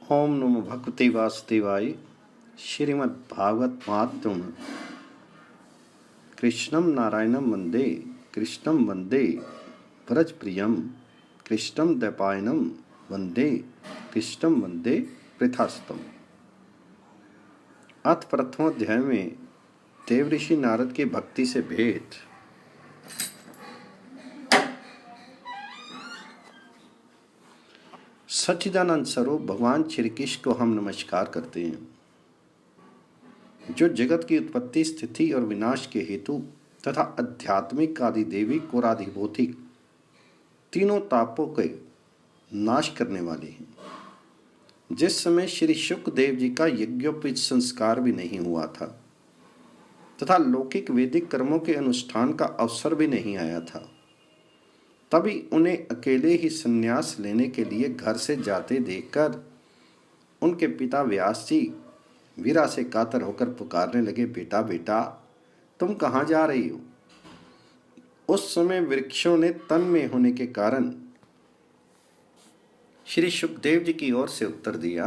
ओम नमो भगवते वासुदेवाय। श्रीमद् भागवत महात्म्य। कृष्णं नारायणं वंदे, कृष्णं वंदे व्रजप्रियं, कृष्णं द्वैपायनं वंदे, कृष्णं वंदे पृथास्तम। अथ प्रथमोध्याय में देवऋषि नारद की भक्ति से भेंट। सच्चिदानंद स्वरूप भगवान श्री कृष्ण को हम नमस्कार करते हैं, जो जगत की उत्पत्ति, स्थिति और विनाश के हेतु तथा आध्यात्मिक आदि दैविक और आदि भौतिक तीनों तापों के नाश करने वाले हैं। जिस समय श्री शुकदेव जी का यज्ञोपवीत संस्कार भी नहीं हुआ था तथा लौकिक वैदिक कर्मों के अनुष्ठान का अवसर भी नहीं आया था, तभी उन्हें अकेले ही संन्यास लेने के लिए घर से जाते देखकर उनके पिता व्यास जी वीरा से कातर होकर पुकारने लगे, बेटा बेटा तुम कहाँ जा रही हो? उस समय वृक्षों ने तन में होने के कारण श्री सुखदेव जी की ओर से उत्तर दिया,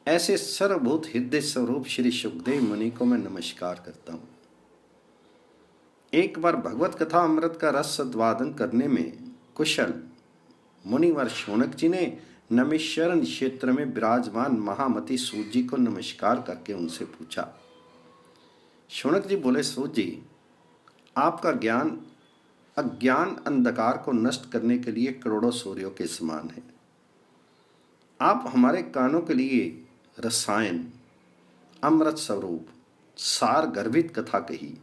ऐसे सर्वभूत हृदय स्वरूप श्री सुखदेव मुनि को मैं नमस्कार करता हूँ। एक बार भगवत कथा अमृत का रस सद्वादन करने में कुशल मुनिवर शौनक जी ने नैमिषारण्य क्षेत्र में विराजमान महामती सूत जी को नमस्कार करके उनसे पूछा। शौनक जी बोले, सूत जी, आपका ज्ञान अज्ञान अंधकार को नष्ट करने के लिए करोड़ों सूर्यों के समान है। आप हमारे कानों के लिए रसायन अमृत स्वरूप सार गर्भित कथा कही।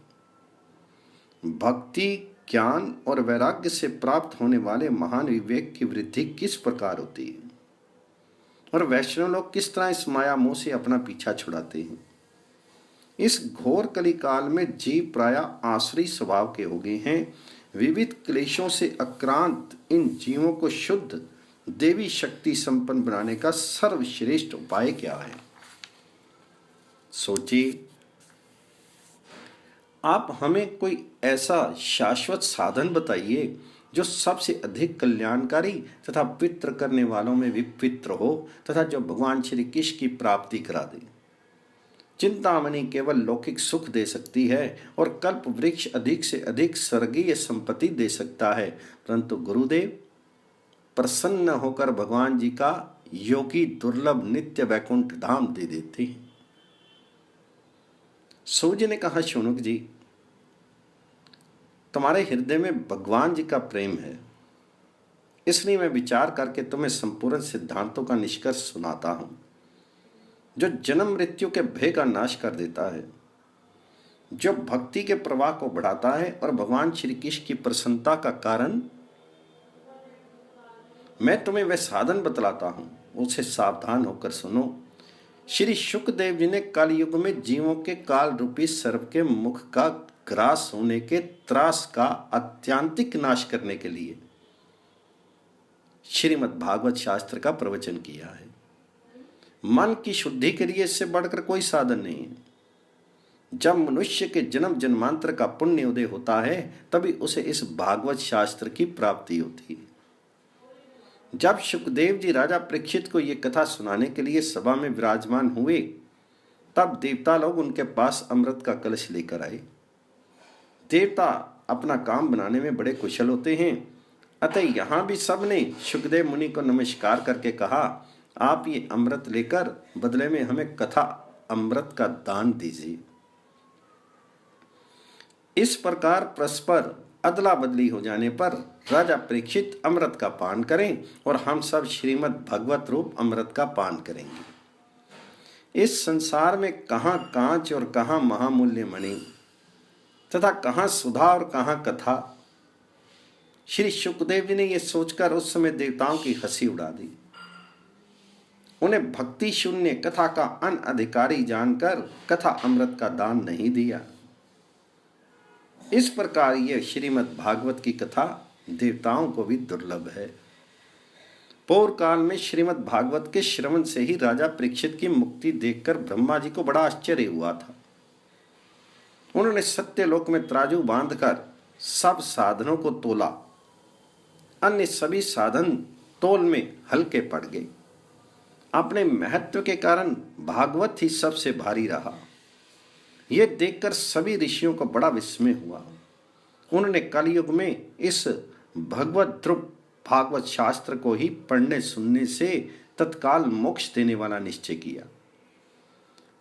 भक्ति, ज्ञान और वैराग्य से प्राप्त होने वाले महान विवेक की वृद्धि किस प्रकार होती है और वैष्णव लोग किस तरह इस माया मोह से अपना पीछा छुड़ाते हैं। इस घोर कली काल में जीव प्राय आसुरी स्वभाव के हो गए हैं। विविध क्लेशों से आक्रांत इन जीवों को शुद्ध देवी शक्ति संपन्न बनाने का सर्वश्रेष्ठ उपाय क्या है? सोचिए, आप हमें कोई ऐसा शाश्वत साधन बताइए जो सबसे अधिक कल्याणकारी तथा पवित्र करने वालों में भी पवित्र हो तथा जो भगवान श्री कृष्ण की प्राप्ति करा दे। चिंतामणि केवल लौकिक सुख दे सकती है और कल्प वृक्ष अधिक से अधिक स्वर्गीय संपत्ति दे सकता है, परंतु गुरुदेव प्रसन्न होकर भगवान जी का योगी दुर्लभ नित्य वैकुंठ धाम दे देते हैं। सूर्य ने कहा, शौनक जी, तुम्हारे हृदय में भगवान जी का प्रेम है, इसलिए मैं विचार करके तुम्हें संपूर्ण सिद्धांतों का निष्कर्ष सुनाता हूं, जो जन्म मृत्यु के भय का नाश कर देता है, जो भक्ति के प्रवाह को बढ़ाता है और भगवान श्री कृष्ण की प्रसन्नता का कारण। मैं तुम्हें वह साधन बतलाता हूं, उसे सावधान होकर सुनो। श्री शुकदेव जी ने कलयुग में जीवों के काल रूपी सर्प के मुख का ग्रास होने के त्रास का अत्यंतिक नाश करने के लिए श्रीमद् भागवत शास्त्र का प्रवचन किया है। मन की शुद्धि के लिए इससे बढ़कर कोई साधन नहीं है। जब मनुष्य के जन्म जन्मांतर का पुण्य उदय होता है, तभी उसे इस भागवत शास्त्र की प्राप्ति होती है। जब सुखदेव जी राजा परीक्षित को यह कथा सुनाने के लिए सभा में विराजमान हुए, तब देवता लोग उनके पास अमृत का कलश लेकर आए। देवता अपना काम बनाने में बड़े कुशल होते हैं, अतः यहां भी सबने सुखदेव मुनि को नमस्कार करके कहा, आप ये अमृत लेकर बदले में हमें कथा अमृत का दान दीजिए। इस प्रकार परस्पर अदला बदली हो जाने पर राजा परीक्षित अमृत का पान करें और हम सब श्रीमद् भगवत रूप अमृत का पान करेंगे। इस संसार में कहाँ कांच और कहाँ महामूल्य मणि तथा कहाँ सुधा और कहाँ कथा। श्री शुकदेव जी ने यह सोचकर उस समय देवताओं की हंसी उड़ा दी। उन्हें भक्ति शून्य कथा का अनधिकारी जानकर कथा अमृत का दान नहीं दिया। इस प्रकार यह श्रीमद् भागवत की कथा देवताओं को भी दुर्लभ है। पूर्व काल में श्रीमद् भागवत के श्रवण से ही राजा परीक्षित की मुक्ति देखकर ब्रह्मा जी को बड़ा आश्चर्य हुआ था। उन्होंने सत्यलोक में तराजू बांधकर सब साधनों को तोला, अन्य सभी साधन तोल में हल्के पड़ गए। अपने महत्व के कारण भागवत ही सबसे भारी रहा। यह देखकर सभी ऋषियों को बड़ा विस्मय हुआ। उन्होंने कलयुग में इस भगवत ध्रुव भागवत शास्त्र को ही पढ़ने सुनने से तत्काल मोक्ष देने वाला निश्चय किया।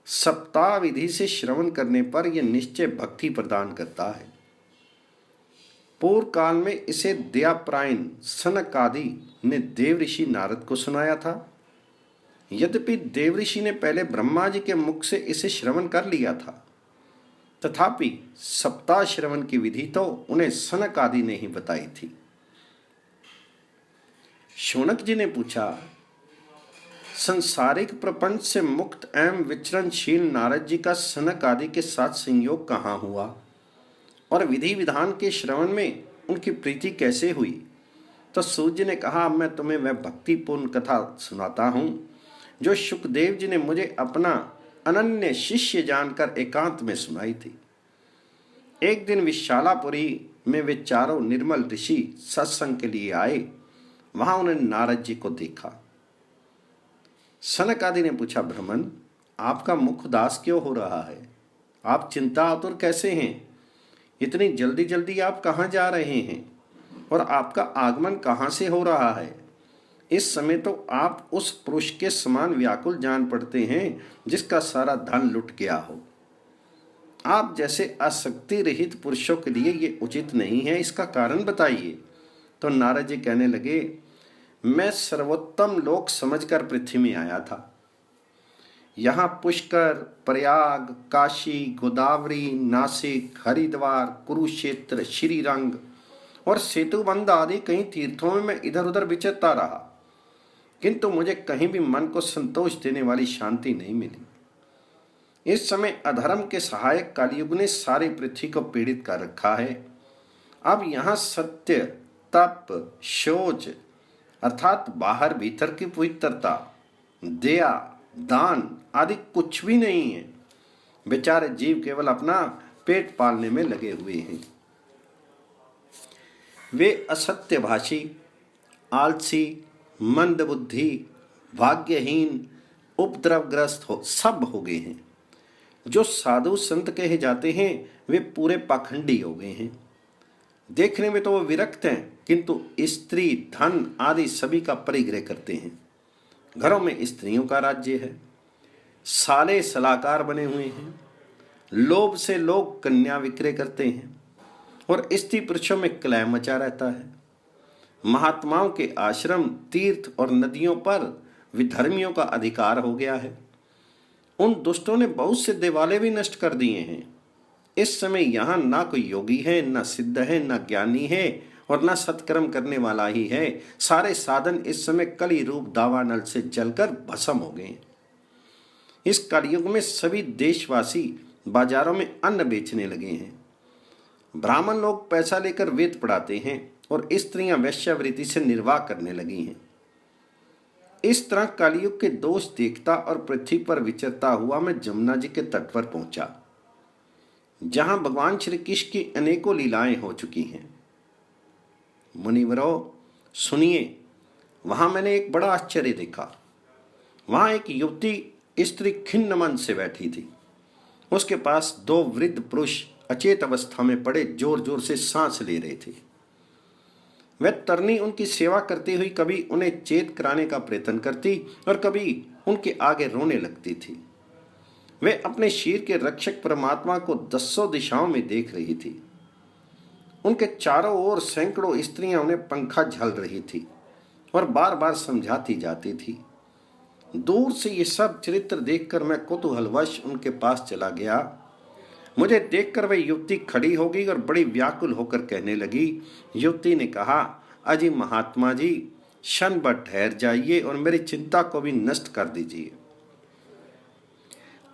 सप्ताह विधि से श्रवण करने पर यह निश्चय भक्ति प्रदान करता है। पूर्व काल में इसे दयापरायण सनक आदि ने देव ऋषि नारद को सुनाया था। यद्यपि देव ऋषि ने पहले ब्रह्मा जी के मुख से इसे श्रवण कर लिया था, तथापि सप्ताह श्रवण की विधि तो उन्हें सनक आदि ने ही बताई थी। शौनक जी ने पूछा, संसारिक प्रपंच से मुक्त एवं विचरणशील नारद जी का सनक आदि के साथ संयोग कहाँ हुआ और विधि विधान के श्रवण में उनकी प्रीति कैसे हुई? तो सूर्य ने कहा, अब मैं तुम्हें वह भक्तिपूर्ण कथा सुनाता हूँ जो शुकदेव जी ने मुझे अपना अनन्य शिष्य जानकर एकांत में सुनाई थी। एक दिन विशालापुरी में वे चारों निर्मल ऋषि सत्संग के लिए आए। वहां उन्होंने नारद जी को देखा। सनक आदि ने पूछा, ब्राह्मण, आपका मुख उदास क्यों हो रहा है? आप चिंता आतुर कैसे हैं? इतनी जल्दी जल्दी आप कहाँ जा रहे हैं और आपका आगमन कहाँ से हो रहा है? इस समय तो आप उस पुरुष के समान व्याकुल जान पड़ते हैं जिसका सारा धन लुट गया हो। आप जैसे आसक्ति रहित पुरुषों के लिए ये उचित नहीं है, इसका कारण बताइए। तो नारद जी कहने लगे, मैं सर्वोत्तम लोक समझकर पृथ्वी में आया था। यहाँ पुष्कर, प्रयाग, काशी, गोदावरी, नासिक, हरिद्वार, कुरुक्षेत्र, श्रीरंग और सेतुबंध आदि कई तीर्थों में मैं इधर उधर विचरता रहा, किंतु मुझे कहीं भी मन को संतोष देने वाली शांति नहीं मिली। इस समय अधर्म के सहायक कलयुग ने सारी पृथ्वी को पीड़ित कर रखा है। अब यहाँ सत्य, तप, शौच अर्थात बाहर भीतर की पवित्रता, दया, दान आदि कुछ भी नहीं है। बेचारे जीव केवल अपना पेट पालने में लगे हुए हैं। वे असत्यभाषी, आलसी, मंदबुद्धि, भाग्यहीन, उपद्रवग्रस्त सब हो गए हैं। जो साधु संत कहे जाते हैं वे पूरे पाखंडी हो गए हैं। देखने में तो वो विरक्त हैं, किंतु स्त्री, धन आदि सभी का परिग्रह करते हैं। घरों में स्त्रियों का राज्य है। साले सलाहकार बने हुए हैं। लोभ से लोग कन्या विक्रय करते हैं और स्त्री पुरुषों में कलह मचा रहता है। महात्माओं के आश्रम, तीर्थ और नदियों पर विधर्मियों का अधिकार हो गया है। उन दुष्टों ने बहुत से देवालय भी नष्ट कर दिए हैं। इस समय यहाँ ना कोई योगी है, ना सिद्ध है, ना ज्ञानी है और ना सत्कर्म करने वाला ही है। सारे साधन इस समय कली रूप दावानल से जलकर भस्म हो गए। इस कलयुग में सभी देशवासी बाजारों में अन्न बेचने लगे हैं। ब्राह्मण लोग पैसा लेकर वेद पढ़ाते हैं और स्त्रियां वेश्यावृत्ति से निर्वाह करने लगी हैं। इस तरह कलयुग के दोष देखता और पृथ्वी पर विचरता हुआ मैं जमुना जी के तट पर पहुंचा, जहां भगवान श्री कृष्ण की अनेकों लीलाएं हो चुकी हैं। मुनिवरों सुनिए, वहां मैंने एक बड़ा आश्चर्य देखा। वहां एक युवती स्त्री खिन्न मन से बैठी थी। उसके पास दो वृद्ध पुरुष अचेत अवस्था में पड़े जोर जोर से सांस ले रहे थे। वह तरनी उनकी सेवा करती हुई कभी उन्हें चेत कराने का प्रयत्न करती और कभी उनके आगे रोने लगती थी। वे अपने शीर के रक्षक परमात्मा को दसों दिशाओं में देख रही थी। उनके चारों ओर सैकड़ों स्त्रियां उन्हें पंखा झल रही थी और बार बार समझाती जाती थी। दूर से ये सब चरित्र देखकर मैं कौतूहलवश उनके पास चला गया। मुझे देखकर वह युवती खड़ी हो गई और बड़ी व्याकुल होकर कहने लगी। युवती ने कहा, अजी महात्मा जी, क्षण भर ठहर जाइए और मेरी चिंता को भी नष्ट कर दीजिए।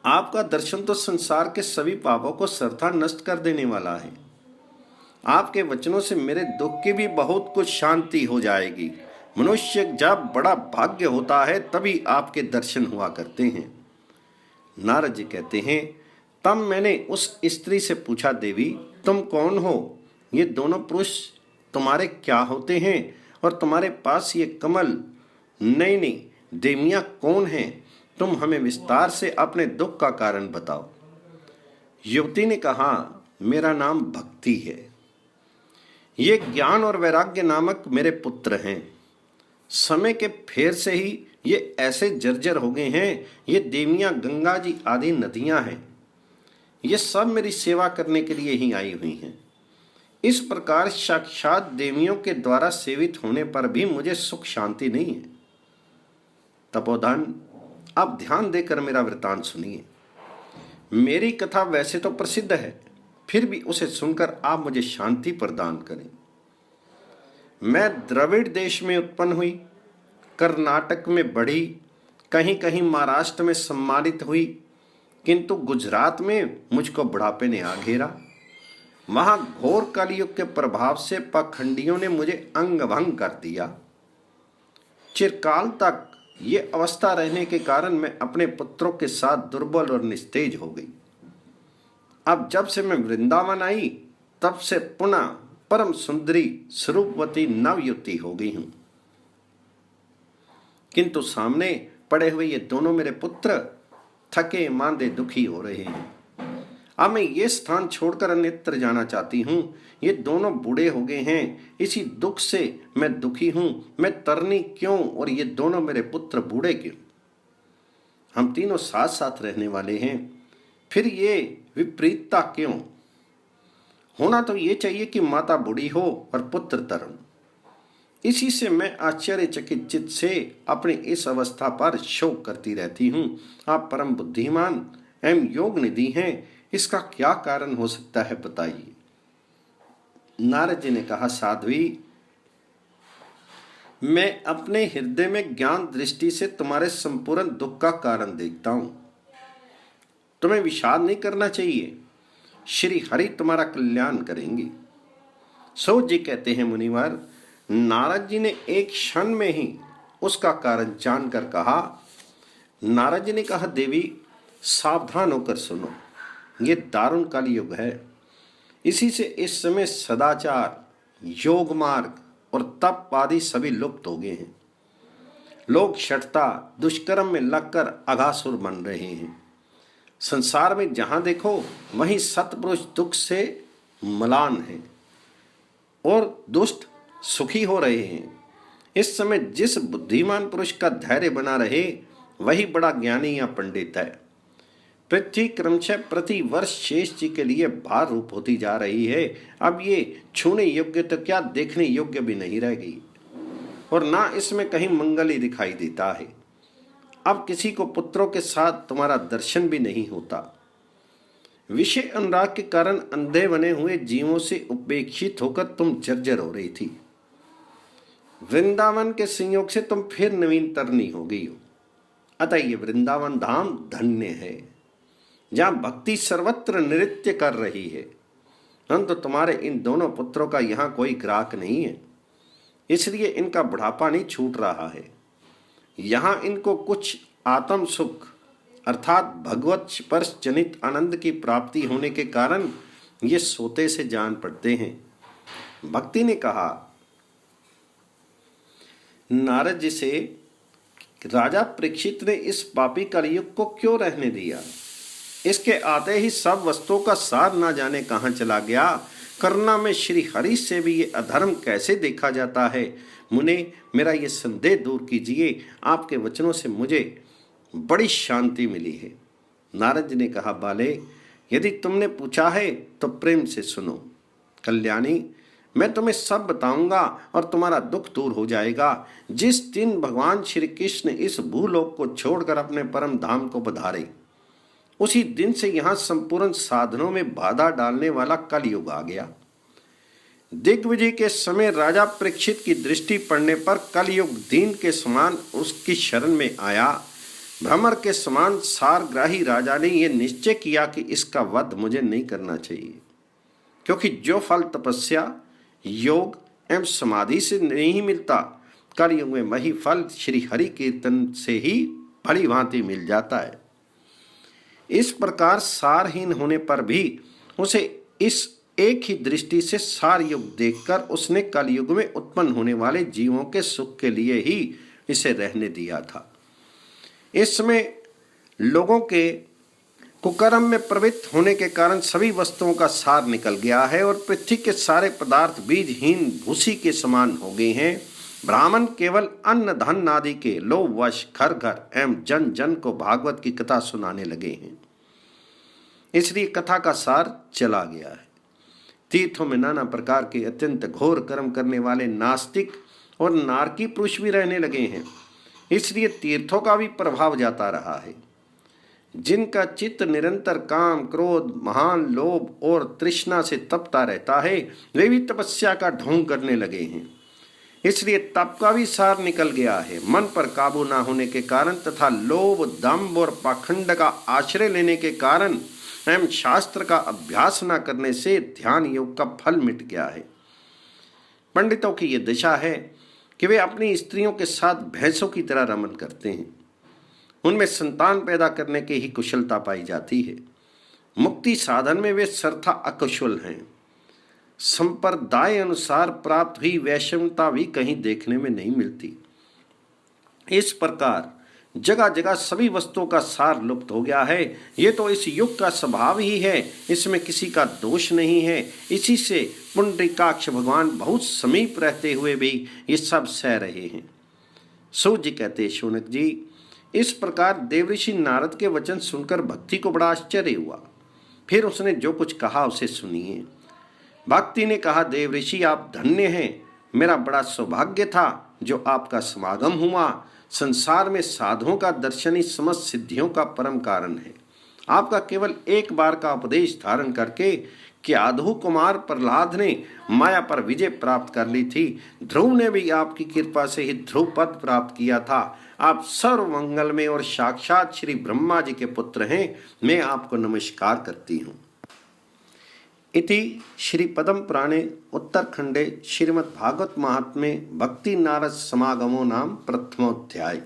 आपका दर्शन तो संसार के सभी पापों को सर्वथा नष्ट कर देने वाला है। आपके वचनों से मेरे दुख की भी बहुत कुछ शांति हो जाएगी। मनुष्य जब बड़ा भाग्य होता है तभी आपके दर्शन हुआ करते हैं। नारद जी कहते हैं, तब मैंने उस स्त्री से पूछा, देवी तुम कौन हो? ये दोनों पुरुष तुम्हारे क्या होते हैं और तुम्हारे पास ये कमल? नहीं, देवियां कौन हैं? तुम हमें विस्तार से अपने दुख का कारण बताओ। युवती ने कहा, मेरा नाम भक्ति है। ये ज्ञान और वैराग्य नामक मेरे पुत्र हैं। समय के फेर से ही ये ऐसे जर्जर हो गए हैं। ये देवियां गंगा जी आदि नदियां हैं। ये सब मेरी सेवा करने के लिए ही आई हुई हैं। इस प्रकार साक्षात देवियों के द्वारा सेवित होने पर भी मुझे सुख शांति नहीं है। तपोधन, आप ध्यान देकर मेरा वृतांत सुनिए। मेरी कथा वैसे तो प्रसिद्ध है, फिर भी उसे सुनकर आप मुझे शांति प्रदान करें। मैं द्रविड़ देश में उत्पन्न हुई, कर्नाटक में बढ़ी, कहीं कहीं महाराष्ट्र में सम्मानित हुई, किंतु गुजरात में मुझको बुढ़ापे ने आ घेरा। वहां घोर कलयुग के प्रभाव से पाखंडियों ने मुझे अंग भंग कर दिया। चिरकाल तक ये अवस्था रहने के कारण मैं अपने पुत्रों के साथ दुर्बल और निस्तेज हो गई। अब जब से मैं वृंदावन आई, तब से पुनः परम सुंदरी स्वरूपवती नवयुवती हो गई हूं। किंतु सामने पड़े हुए ये दोनों मेरे पुत्र थके मांदे दुखी हो रहे हैं। अब मैं ये स्थान छोड़कर अन्यत्र जाना चाहती हूँ। ये दोनों बूढ़े हो गए हैं, इसी दुख से मैं दुखी हूँ। मैं तरनी क्यों और ये दोनों मेरे पुत्र बूढ़े क्यों? हम तीनों साथ साथ रहने वाले हैं, फिर ये विपरीतता क्यों? होना तो ये चाहिए कि माता बूढ़ी हो और पुत्र तरुण। इसी से मैं आश्चर्यचकित चित्त से अपनी इस अवस्था पर शोक करती रहती हूँ। आप परम बुद्धिमान एवं योग निधि हैं, इसका क्या कारण हो सकता है, बताइए। नारद जी ने कहा, साध्वी, मैं अपने हृदय में ज्ञान दृष्टि से तुम्हारे संपूर्ण दुख का कारण देखता हूं। तुम्हें विषाद नहीं करना चाहिए। श्री हरि तुम्हारा कल्याण करेंगे। सो जी कहते हैं, मुनिवर, नारद जी ने एक क्षण में ही उसका कारण जानकर कहा। नारद जी ने कहा, देवी, सावधान होकर सुनो। ये दारुण कलयुग है। इसी से इस समय सदाचार, योग मार्ग और तप आदि सभी लुप्त हो गए हैं। लोग शठता, दुष्कर्म में लगकर अघासुर बन रहे हैं। संसार में जहां देखो वहीं सत्पुरुष दुख से मलान हैं और दुष्ट सुखी हो रहे हैं। इस समय जिस बुद्धिमान पुरुष का धैर्य बना रहे वही बड़ा ज्ञानी या पंडित है। पृथ्वी क्रमशः प्रति वर्ष शेष जी के लिए भार रूप होती जा रही है। अब ये छूने योग्य तो क्या, देखने योग्य भी नहीं रह गई और ना इसमें कहीं मंगल ही दिखाई देता है। अब किसी को पुत्रों के साथ तुम्हारा दर्शन भी नहीं होता। विषय अनुराग के कारण अंधे बने हुए जीवों से उपेक्षित होकर तुम जर्जर हो रही थी। वृंदावन के संयोग से तुम फिर नवीन तरनी हो गई हो। अतः ये वृंदावन धाम धन्य है, जहां भक्ति सर्वत्र नृत्य कर रही है। तो तुम्हारे इन दोनों पुत्रों का यहाँ कोई ग्राहक नहीं है, इसलिए इनका बुढ़ापा नहीं छूट रहा है। यहाँ इनको कुछ आत्म सुख अर्थात भगवत स्पर्श जनित आनंद की प्राप्ति होने के कारण ये सोते से जान पड़ते हैं। भक्ति ने कहा नारद जी से, राजा परीक्षित ने इस पापी कलयुग को क्यों रहने दिया? इसके आते ही सब वस्तुओं का सार ना जाने कहाँ चला गया। करना में श्री हरि से भी ये अधर्म कैसे देखा जाता है? मुने, मेरा ये संदेह दूर कीजिए। आपके वचनों से मुझे बड़ी शांति मिली है। नारद जी ने कहा, बाले, यदि तुमने पूछा है तो प्रेम से सुनो। कल्याणी, मैं तुम्हें सब बताऊंगा और तुम्हारा दुख दूर हो जाएगा। जिस दिन भगवान श्री कृष्ण इस भूलोक को छोड़कर अपने परम धाम को पधारे, उसी दिन से यहाँ संपूर्ण साधनों में बाधा डालने वाला कलयुग आ गया। दिग्विजय के समय राजा परीक्षित की दृष्टि पड़ने पर कलयुग दीन के समान उसकी शरण में आया। भ्रमर के समान सारग्राही राजा ने यह निश्चय किया कि इसका वध मुझे नहीं करना चाहिए, क्योंकि जो फल तपस्या, योग एवं समाधि से नहीं मिलता, कलयुग में वही फल श्री हरि कीर्तन से ही भली भांति मिल जाता है। इस प्रकार सारहीन होने पर भी उसे इस एक ही दृष्टि से सार युग देखकर उसने कलयुग में उत्पन्न होने वाले जीवों के सुख के लिए ही इसे रहने दिया था। इसमें लोगों के कुकर्म में प्रवृत्त होने के कारण सभी वस्तुओं का सार निकल गया है और पृथ्वी के सारे पदार्थ बीजहीन भूसी के समान हो गए हैं। ब्राह्मण केवल अन्न धन आदि के लोभवश घर घर एवं जन जन को भागवत की कथा सुनाने लगे हैं, इसलिए कथा का सार चला गया है। तीर्थों में नाना प्रकार के अत्यंत घोर कर्म करने वाले नास्तिक और नारकी पुरुष भी रहने लगे हैं, इसलिए तीर्थों का भी प्रभाव जाता रहा है। जिनका चित्त निरंतर काम क्रोध महान लोभ और तृष्णा से तपता रहता है, वे भी तपस्या का ढोंग करने लगे हैं, इसलिए तप का भी सार निकल गया है। मन पर काबू ना होने के कारण तथा लोभ दंभ और पाखंड का आश्रय लेने के कारण एवं शास्त्र का अभ्यास न करने से ध्यान योग का फल मिट गया है। पंडितों की यह दशा है कि वे अपनी स्त्रियों के साथ भैंसों की तरह रमन करते हैं, उनमें संतान पैदा करने की ही कुशलता पाई जाती है। मुक्ति साधन में वे सर्वथा अकुशल हैं। संप्रदाय अनुसार प्राप्त हुई वैषम्यता भी कहीं देखने में नहीं मिलती। इस प्रकार जगह जगह सभी वस्तुओं का सार लुप्त हो गया है। ये तो इस युग का स्वभाव ही है, इसमें किसी का दोष नहीं है। इसी से पुंडरीकाक्ष भगवान बहुत समीप रहते हुए भी ये सब सह रहे हैं। सूत जी कहते, शौनक जी, इस प्रकार देवऋषि नारद के वचन सुनकर भक्ति को बड़ा आश्चर्य हुआ। फिर उसने जो कुछ कहा उसे सुनिए। भक्ति ने कहा, देवऋषि आप धन्य हैं, मेरा बड़ा सौभाग्य था जो आपका समागम हुआ। संसार में साधुओं का दर्शन ही समस्त सिद्धियों का परम कारण है। आपका केवल एक बार का उपदेश धारण करके क्याधु कुमार प्रहलाद ने माया पर विजय प्राप्त कर ली थी। ध्रुव ने भी आपकी कृपा से ही ध्रुव पद प्राप्त किया था। आप सर्व मंगल में और साक्षात श्री ब्रह्मा जी के पुत्र हैं। मैं आपको नमस्कार करती हूँ। इति श्री पद्म पुराणे उत्तरखंडे श्रीमद्भागवत महात्म्ये भक्ति नारद समागमो नाम प्रथमोध्याय।